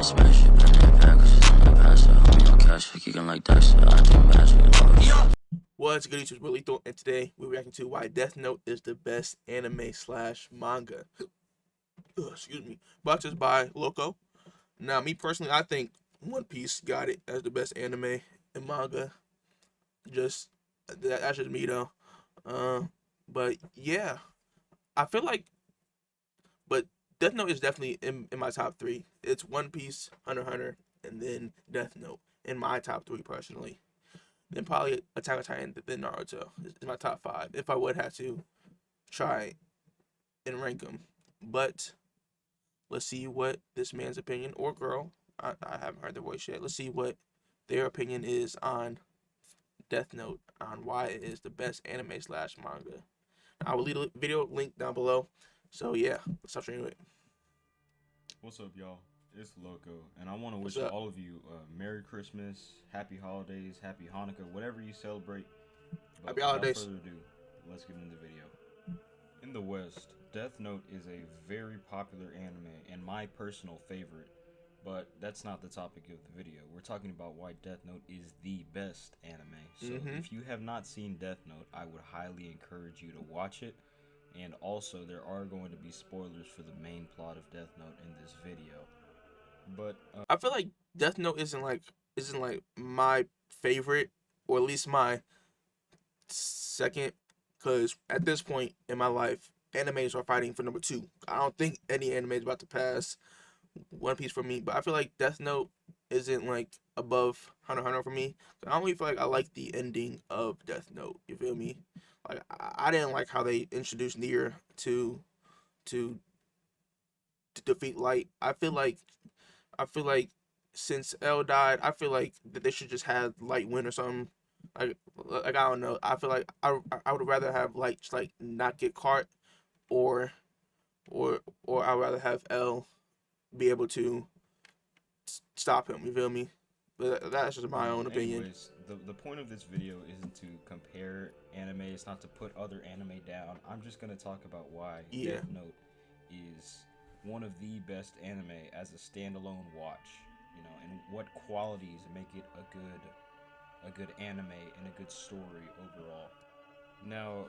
spaceship in that back, cause it's on my past. Homie, no cash, kicking like Dexter. I think magic. What's good, YouTube? Really Lethal, and today we're reacting to why Death Note is the best anime slash manga. Excuse me. Brought to us by Loco. Now, me personally, I think One Piece got it as the best anime and manga. Just that's just me though. But yeah, I feel like, but Death Note is definitely in my top three. It's One Piece, Hunter x Hunter, and then Death Note in my top three personally. Then probably Attack on Titan, then Naruto is my top five if I would have to try and rank them. But let's see what this man's opinion or girl, I haven't heard their voice yet. Let's see what their opinion is on Death Note, on why it is the best anime slash manga. I will leave a video link down below. So yeah, let's start streaming it. What's up, y'all? It's Loco, and I want to wish What's up? all of you Merry Christmas, Happy Holidays, Happy Hanukkah, whatever you celebrate. But Happy holidays. without further ado, let's get into the video. In the West, Death Note is a very popular anime and my personal favorite, but that's not the topic of the video. We're talking about why Death Note is the best anime. So if you have not seen Death Note, I would highly encourage you to watch it. And also, there are going to be spoilers for the main plot of Death Note in this video. But I feel like Death Note isn't like my favorite, or at least my second, because at this point in my life, animes are fighting for number two. I don't think any anime is about to pass One Piece for me, but I feel like Death Note isn't like above Hunter x Hunter for me. I don't really feel like I like the ending of Death Note. You feel me? Like I didn't like how they introduced Nier to defeat Light. I feel like since L died, I feel like that they should just have Light win or something. Like I don't know. I feel like I would rather have Light just like not get caught, or I'd rather have L be able to stop him. You feel me? But that's just my own opinion. anyways, the point of this video isn't to compare anime. It's not to put other anime down. I'm just gonna talk about why Yeah. Death Note is one of the best anime as a standalone watch. You know, and what qualities make it a good anime and a good story overall. Now,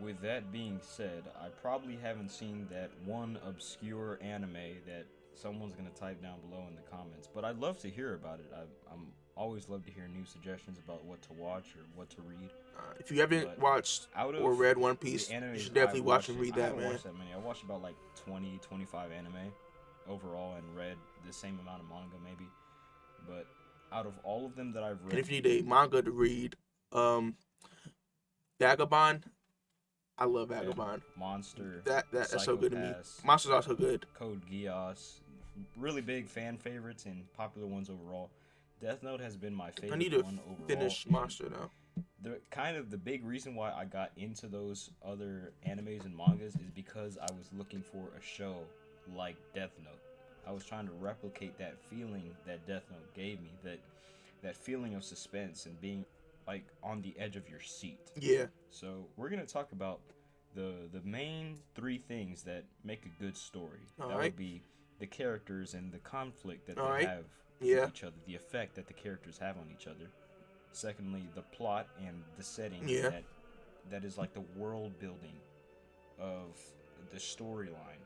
with that being said, I probably haven't seen that one obscure anime that someone's gonna type down below in the comments, but I'd love to hear about it. I'm always love to hear new suggestions about what to watch or what to read. If you haven't But watched out of or read One Piece, the animes you should definitely I've watch and watched, read I that, haven't man. watched that many. I watched about like 20, 25 anime overall and read the same amount of manga maybe. But out of all of them that I've read, And if you need a manga to read, Vagabond. I love Vagabond. Monster, That's so good to me. Psycho-Pass, Monster's also good. Code Geass, really big fan favorites and popular ones overall. Death Note has been my favorite I need to one overall. finish Monster though. The big reason why I got into those other animes and mangas is because I was looking for a show like Death Note. I was trying to replicate that feeling that Death Note gave me, that feeling of suspense and being like on the edge of your seat. Yeah. So we're gonna talk about the main three things that make a good story. All that right. would be the characters and the conflict that All they right. have Yeah. with each other, the effect that the characters have on each other. Secondly, the plot and the setting Yeah. that is like the world building of the storyline.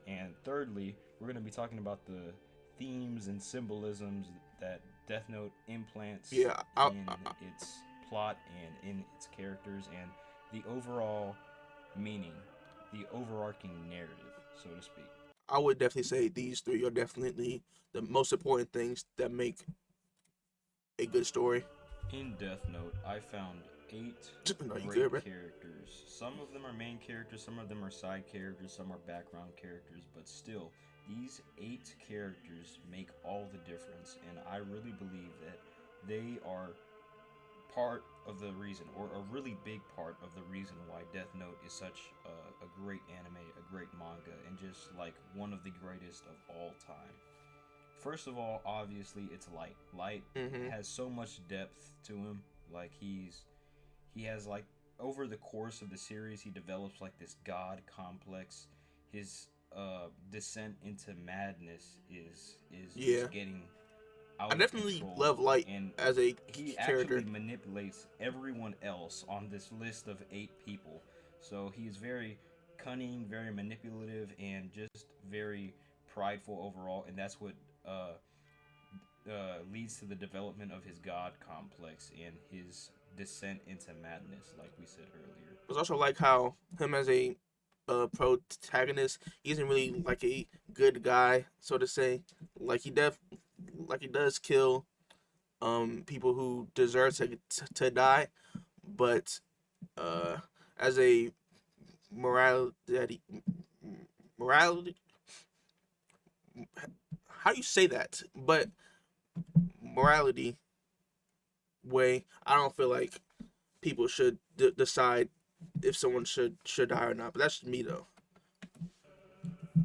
And thirdly, we're going to be talking about the themes and symbolisms that Death Note implants Yeah. in its plot and in its characters, and the overall meaning, the overarching narrative, so to speak. I would definitely say these three are definitely the most important things that make a good story. In Death Note, I found 8 No, you great good, bro? characters. Some of them are main characters, some of them are side characters, some are background characters, but still, these 8 characters make all the difference, and I really believe that they are part of the reason, or a really big part of the reason why Death Note is such a great anime, a great manga, and just like one of the greatest of all time. First of all, obviously, it's Light. Light has so much depth to him. Like he has like over the course of the series, he develops like this god complex. His descent into madness is Yeah, just getting I out of definitely control, love Light and as a he character. actually manipulates everyone else on this list of 8 people. So he's very cunning, very manipulative, and just very prideful overall, and that's what uh, leads to the development of his god complex and his descent into madness, like we said earlier. It's also like how him as a protagonist, he isn't really like a good guy, so to say. Like he does kill people who deserve to die, but uh as a morality morality how do you say that? But morality way, I don't feel like people should decide if someone should die or not. But that's just me though.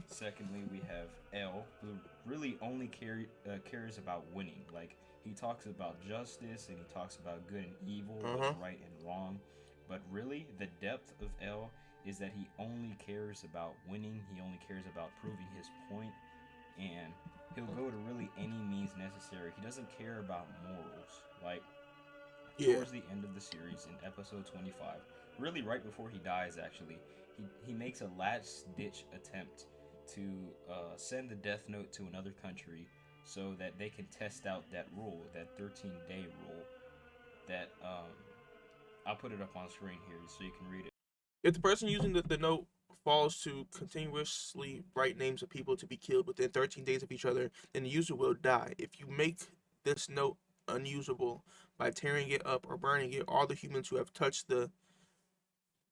Secondly, we have L, who really only cares about winning. Like, he talks about justice and he talks about good and evil, Uh what's huh. right and wrong. But really, the depth of L is that he only cares about winning, he only cares about proving his point, and he'll go to really any means necessary. He doesn't care about morals. Like, Yeah. towards the end of the series in episode 25, really right before he dies, actually, he makes a last ditch attempt to send the Death Note to another country so that they can test out that rule, that 13-day rule. That I'll put it up on screen here so you can read it. If the person using the note falls to continuously write names of people to be killed within 13 days of each other, then the user will die. If you make this note unusable by tearing it up or burning it, all the humans who have touched the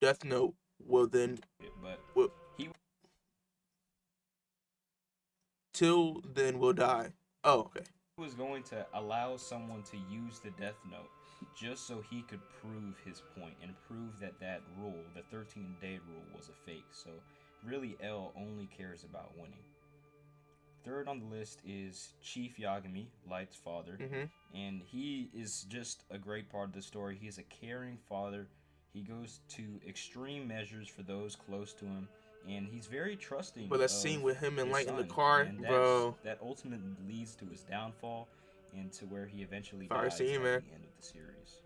death note will then But will, he till then will die. Oh, okay. was going to allow someone to use the Death Note just so he could prove his point and prove that that rule, the 13-day rule, was a fake. So really, L only cares about winning. Third on the list is Chief Yagami, Light's father, Mhm. and he is just a great part of the story. He is a caring father. He goes to extreme measures for those close to him, and he's very trusting But that of scene with him and his Light in the son, car, and bro. that ultimately leads to his downfall and to where he eventually Fire dies scene, at man. the end of the series.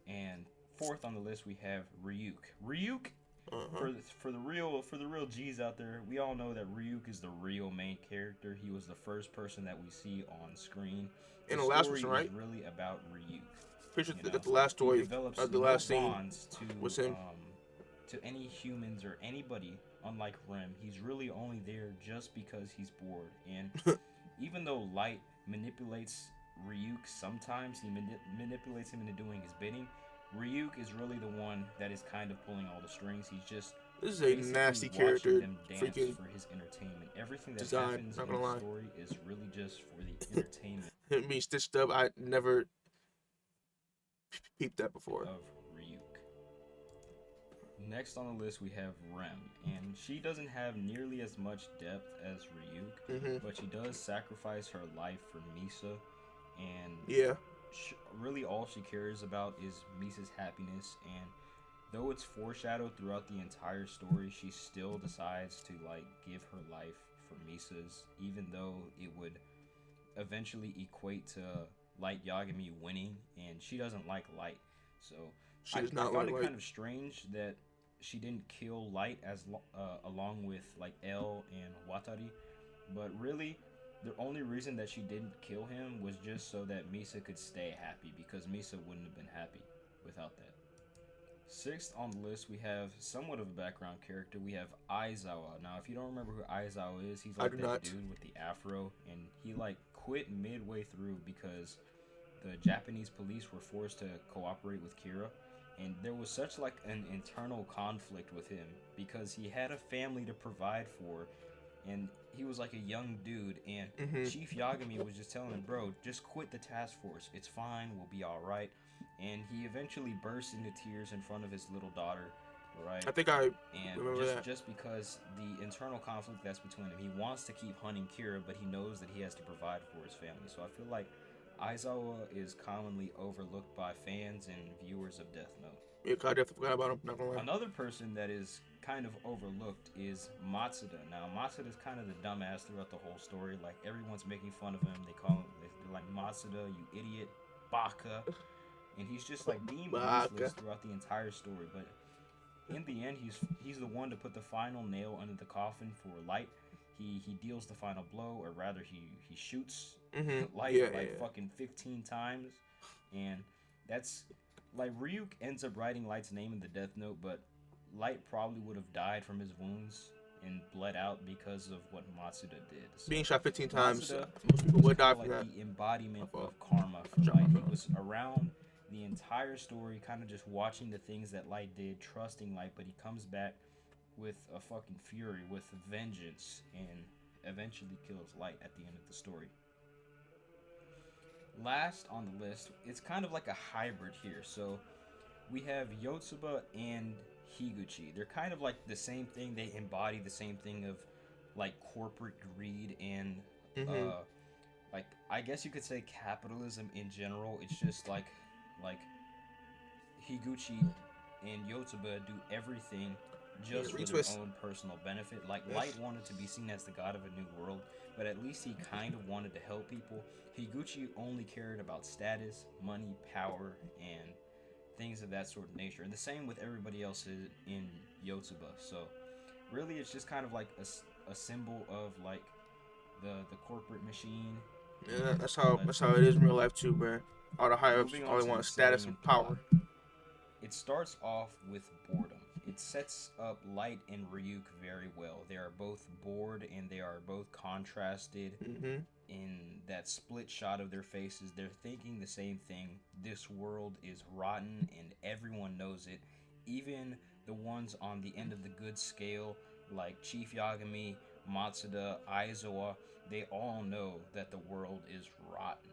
And fourth on the list we have Ryuk. Ryuk, Uh huh. for the real G's out there, we all know that Ryuk is the real main character. He was the first person that we see on screen. In The the last story person, is right? really about Ryuk. Pretty You sure know, that the last he story, develops the no last scene bonds was him. to any humans or anybody. Unlike Rem, he's really only there just because he's bored. And even though Light manipulates Ryuk sometimes, he manipulates him into doing his bidding. Ryuk is really the one that is kind of pulling all the strings. He's just This is a basically nasty watching character, them dance freaking for his entertainment. Everything that design. happens Not in gonna the lie. story is really just for the entertainment Him being stitched up, I never peeped that before. of Ryuk. Next on the list, we have Rem, and she doesn't have nearly as much depth as Ryuk, Mhm. but she does sacrifice her life for Misa, and Yeah. really all she cares about is Misa's happiness. And though it's foreshadowed throughout the entire story, she still decides to like give her life for Misa's, even though it would eventually equate to Light Yagami winning, and she doesn't like Light. So She does I not found like it Light. kind of strange that she didn't kill Light along with like L and Watari, but really the only reason that she didn't kill him was just so that Misa could stay happy, because Misa wouldn't have been happy without that. Sixth on the list, we have somewhat of a background character. We have Aizawa. Now, if you don't remember who Aizawa is, he's I like do that not. dude with the afro, and he like quit midway through because the Japanese police were forced to cooperate with Kira, and there was such like an internal conflict with him because he had a family to provide for, and he was like a young dude, and Mhm. Chief Yagami was just telling him, bro, just quit the task force, it's fine, we'll be all right. And he eventually burst into tears in front of his little daughter, right? I think I And remember just that. just because the internal conflict that's between them, he wants to keep hunting Kira, but he knows that he has to provide for his family. So I feel like Aizawa is commonly overlooked by fans and viewers of Death Note. Yeah, 'cause I definitely forgot about him. Not gonna lie. Another person that is kind of overlooked is Matsuda. Now, Matsuda's kind of the dumbass throughout the whole story. Like, everyone's making fun of him. They're like, Matsuda, you idiot, baka. And he's just, like, deemed useless throughout the entire story. But in the end, he's the one to put the final nail under the coffin for Light. He deals the final blow, or rather, he shoots Light fucking 15 times. And that's, like, Ryuk ends up writing Light's name in the Death Note, but Light probably would have died from his wounds and bled out because of what Matsuda did. So Being shot 15 times, Matsuda most people would die from like that. the embodiment of karma for Light. He was around the entire story, kind of just watching the things that Light did, trusting Light, but he comes back with a fucking fury, with vengeance, and eventually kills Light at the end of the story. Last on the list, it's kind of like a hybrid here. So we have Yotsuba and Higuchi. They're kind of like the same thing. They embody the same thing of like corporate greed and like, I guess you could say capitalism in general. It's just like Higuchi and Yotsuba do everything just for their own personal benefit. Like, Light wanted to be seen as the god of a new world, but at least he kind of wanted to help people. Higuchi only cared about status, money, power, and things of that sort of nature. And the same with everybody else in Yotsuba. So really, it's just kind of like a symbol of like the corporate machine. Yeah, that's how it is in real life too, bro. All the higher ups only want status and power. It starts off with boredom. It sets up Light and Ryuk very well. They are both bored and they are both contrasted in that split shot of their faces. They're thinking the same thing. This world is rotten and everyone knows it. Even the ones on the end of the good scale, like Chief Yagami, Matsuda, Aizawa, they all know that the world is rotten,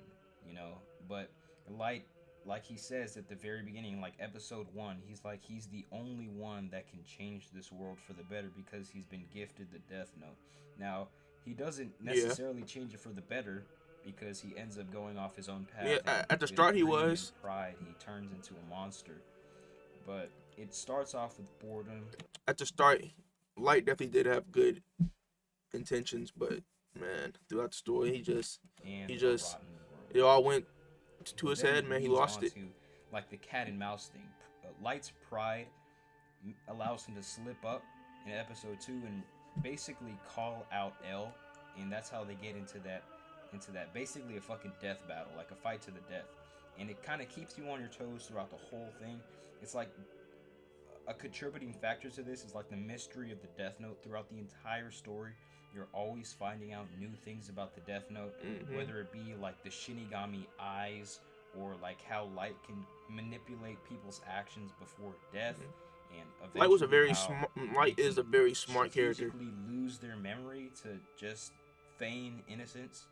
you know. But Light, like he says at the very beginning, like episode 1, he's the only one that can change this world for the better because he's been gifted the Death Note. Now, he doesn't necessarily change it for the better because he ends up going off his own path. Yeah, at the start he was. Pride, he turns into a monster. But it starts off with boredom. At the start, Light definitely did have good intentions, but man, throughout the story, it all went to his head, man. He lost it. Like the cat and mouse thing. Light's pride allows him to slip up in episode 2 and basically call out L, and that's how they get into that basically a fucking death battle, like a fight to the death. And it kind of keeps you on your toes throughout the whole thing. It's like a contributing factor to this is like the mystery of the Death Note throughout the entire story. You're always finding out new things about the Death Note, whether it be like the Shinigami eyes or like how Light can manipulate people's actions before death. And Light is a very smart character. Lose their memory to just feign innocence,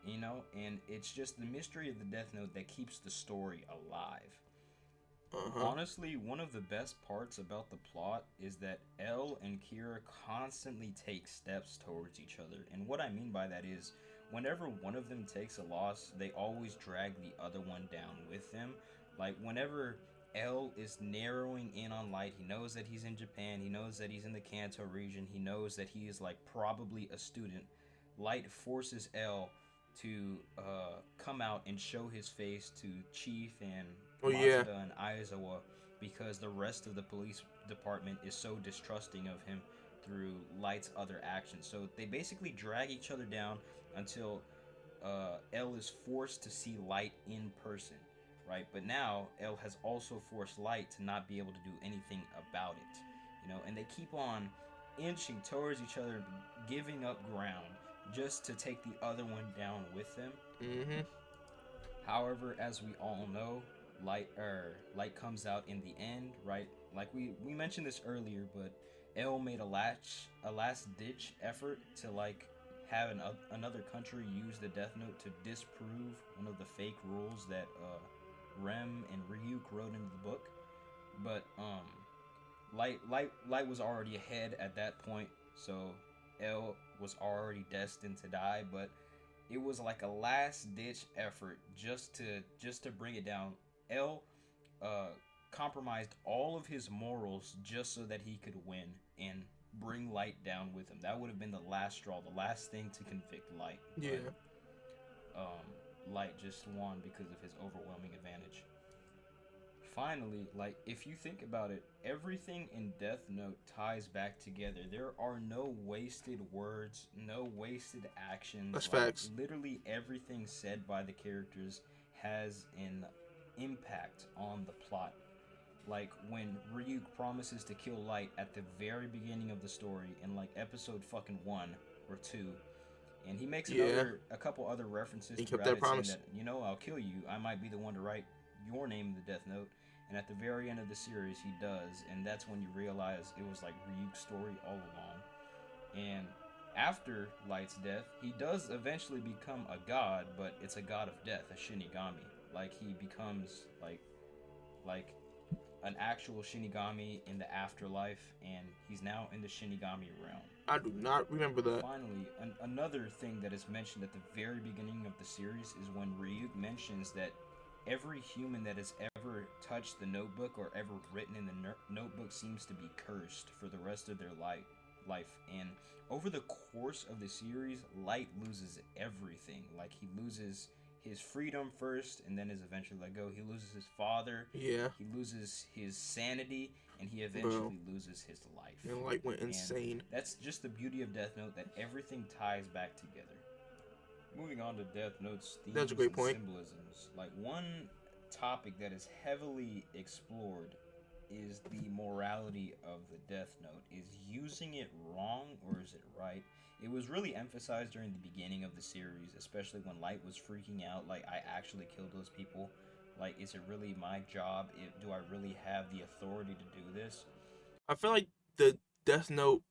you know, and it's just the mystery of the Death Note that keeps the story alive. Honestly, one of the best parts about the plot is that L and Kira constantly take steps towards each other. And what I mean by that is, whenever one of them takes a loss, they always drag the other one down with them. Like, whenever L is narrowing in on Light, he knows that he's in Japan, he knows that he's in the Kanto region, he knows that he is, like, probably a student. Light forces L to come out and show his face to Chief and Matsuda and Aizawa because the rest of the police department is so distrusting of him through Light's other actions. So they basically drag each other down until L is forced to see Light in person, right? But now L has also forced Light to not be able to do anything about it, you know, and they keep on inching towards each other, giving up ground just to take the other one down with them. However, as we all know, Light comes out in the end, right? Like we mentioned this earlier, but L made a last ditch effort to like have another country use the Death Note to disprove one of the fake rules that Rem and Ryuk wrote into the book. But Light was already ahead at that point, so L was already destined to die. But it was like a last ditch effort just to bring it down. L compromised all of his morals just so that he could win. and bring Light down with him. That would have been the last straw, the last thing to convict Light. Yeah. But, Light just won because of his overwhelming advantage. Finally, like, if you think about it, everything in Death Note ties back together. There are no wasted words, no wasted actions. That's like, facts. Literally everything said by the characters has an impact on the plot. Like, when Ryuk promises to kill Light at the very beginning of the story in, like, episode fucking 1 or 2, and he makes a couple other references He kept throughout that it promise. saying that, I'll kill you. I might be the one to write your name in the Death Note. And at the very end of the series, he does. And that's when you realize it was like Ryuk's story all along. And after Light's death, he does eventually become a god, but it's a god of death, a Shinigami. Like, he becomes like an actual Shinigami in the afterlife, and he's now in the Shinigami realm. I do not remember that. Finally, another thing that is mentioned at the very beginning of the series is when Ryuk mentions that every human that has ever touched the notebook or ever written in the notebook seems to be cursed for the rest of their life. And over the course of the series, Light loses everything. Like, he loses his freedom first, and then is eventually let go. He loses his father. Yeah. He loses his sanity, and he eventually loses his life. And Light went insane. And that's just the beauty of Death Note, that everything ties back together. Moving on to Death Note's themes That's a great point. and symbolisms. Like, one topic that is heavily explored is the morality of the Death Note. Is using it wrong or is it right? It was really emphasized during the beginning of the series, especially when Light was freaking out, like, I actually killed those people. Like, is it really my job? Do I really have the authority to do this? I feel like the Death Note,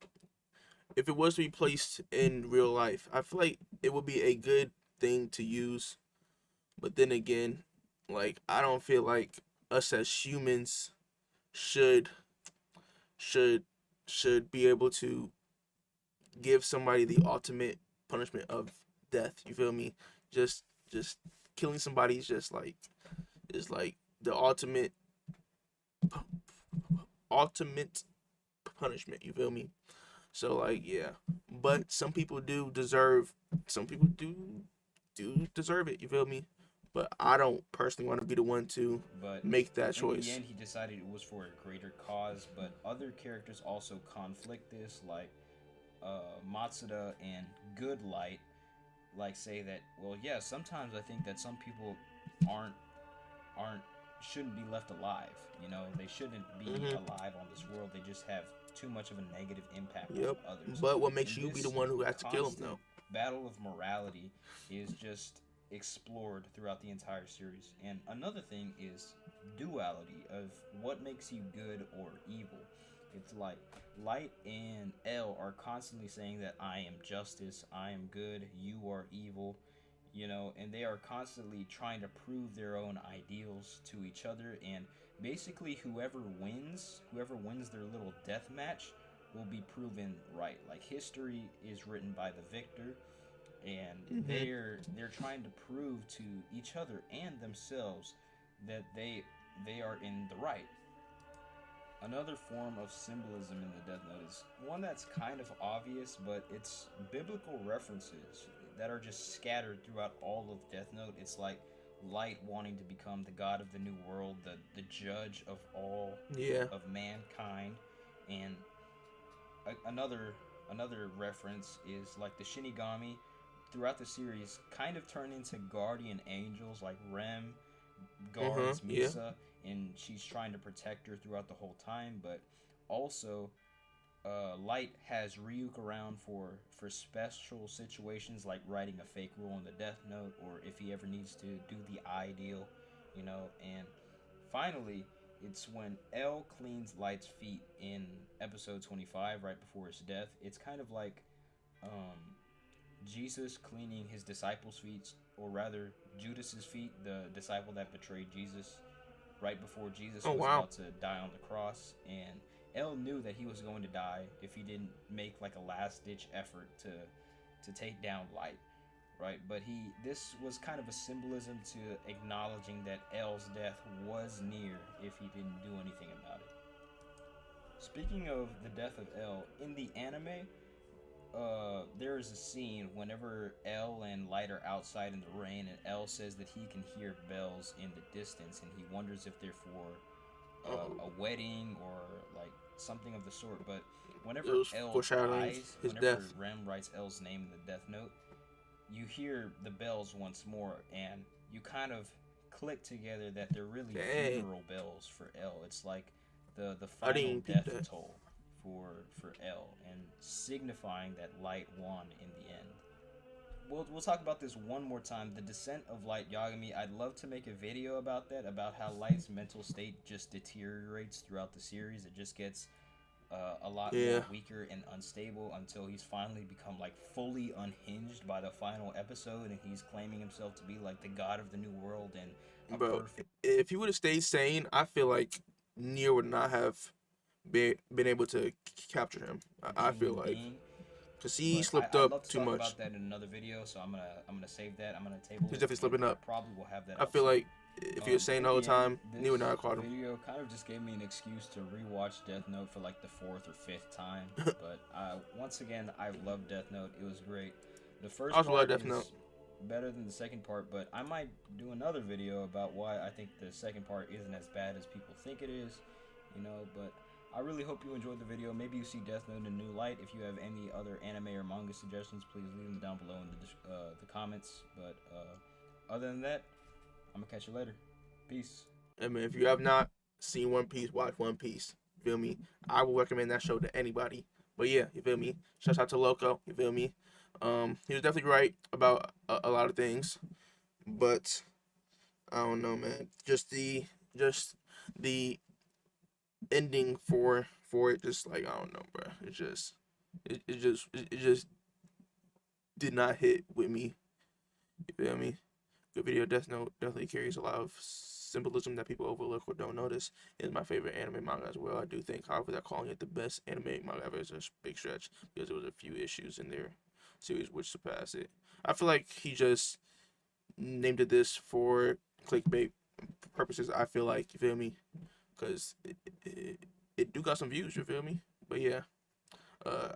if it was to be placed in real life, I feel like it would be a good thing to use. But then again, like, I don't feel like us as humans should be able to give somebody the ultimate punishment of death. You feel me? Just killing somebody is just like the ultimate punishment. You feel me? So, like, yeah. But some people do deserve it. You feel me? But I don't personally want to be the one to make that choice. In the end, he decided it was for a greater cause, but other characters also conflict this, like Matsuda and Good Light, like, say that, well, yeah, sometimes I think that some people shouldn't be left alive. They shouldn't be alive on this world. They just have too much of a negative impact on others. But what makes you be the one who has to kill them, though? Battle of morality is just explored throughout the entire series. And another thing is duality of what makes you good or evil. It's like Light and L are constantly saying that I am justice, I am good, you are evil, and they are constantly trying to prove their own ideals to each other. And basically whoever wins their little death match will be proven right. Like, history is written by the victor, and they're trying to prove to each other and themselves that they are in the right. Another form of symbolism in the Death Note is one that's kind of obvious, but it's biblical references that are just scattered throughout all of Death Note. It's like Light wanting to become the god of the new world, the judge of all of mankind. And another reference is like the Shinigami throughout the series kind of turn into guardian angels, like Rem guards Misa, and she's trying to protect her throughout the whole time. But also Light has Ryuk around for special situations, like writing a fake rule in the Death Note, or if he ever needs to do the ideal, and finally it's when L cleans Light's feet in episode 25 right before his death. It's kind of like Jesus cleaning his disciples' feet, or rather Judas's feet, the disciple that betrayed Jesus right before Jesus was about to die on the cross. And L knew that he was going to die if he didn't make like a last-ditch effort to take down Light, right? But this was kind of a symbolism to acknowledging that L's death was near if he didn't do anything about it. Speaking of the death of L, in the anime, there is a scene whenever L and Light are outside in the rain, and L says that he can hear bells in the distance, and he wonders if they're for a wedding or like something of the sort. But whenever L dies, his whenever death. Rem writes L's name in the death note, you hear the bells once more, and you kind of click together that they're really funeral bells for L. It's like the final death toll for L, and signifying that Light won in the end. We'll talk about this one more time. The Descent of Light Yagami. I'd love to make a video about that, about how Light's mental state just deteriorates throughout the series. It just gets a lot more weaker and unstable until he's finally become like fully unhinged by the final episode, and he's claiming himself to be like the god of the new world and perfect. If he would have stayed sane, I feel like Nier would not have been able to capture him. I feel like, because he slipped up too much. I'd love to talk about that in another video, so I'm gonna save that. I'm gonna table. He's definitely slipping up. Probably will have that. I feel like if he was sane the whole time, Nier would not have caught him. This video kind of just gave me an excuse to rewatch Death Note for like the 4th or 5th time. But once again, I love Death Note. It was great. The first part is better than the second part, but I might do another video about why I think the second part isn't as bad as people think it is. You know, but I really hope you enjoyed the video. Maybe you see Death Note in a new light. If you have any other anime or manga suggestions, please leave them down below in the comments. But other than that, I'm gonna catch you later. Peace. I mean, if you have not seen One Piece, watch One Piece. You feel me? I will recommend that show to anybody. But yeah, you feel me? Shout out to Loco. You feel me? He was definitely right about a lot of things, but I don't know, man. Just the ending for it, just like, I don't know, bro. It just did not hit with me. You feel me? Good video. Death Note definitely carries a lot of symbolism that people overlook or don't notice. It's my favorite anime manga as well. I do think, however, that calling it the best anime manga ever is a big stretch, because there was a few issues in their series which surpass it. I feel like he just named it this for clickbait purposes. I feel like, you feel me, because it do got some views, you feel me. But yeah,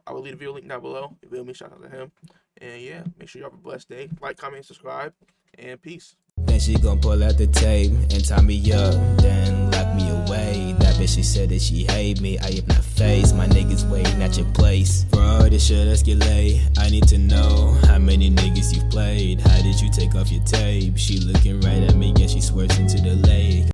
I will leave the video link down below, you feel me. Shout out to him, and yeah, make sure you have a blessed day. Like, comment, subscribe, and peace. Then she gon' pull out the tape and tie me up, then lock me away. That bitch, she said that she hate me. I am not faced, my niggas waiting at your place. For all this shit escalate, I need to know how many niggas you've played. How did you take off your tape? She looking right at me and she swerves into the lake.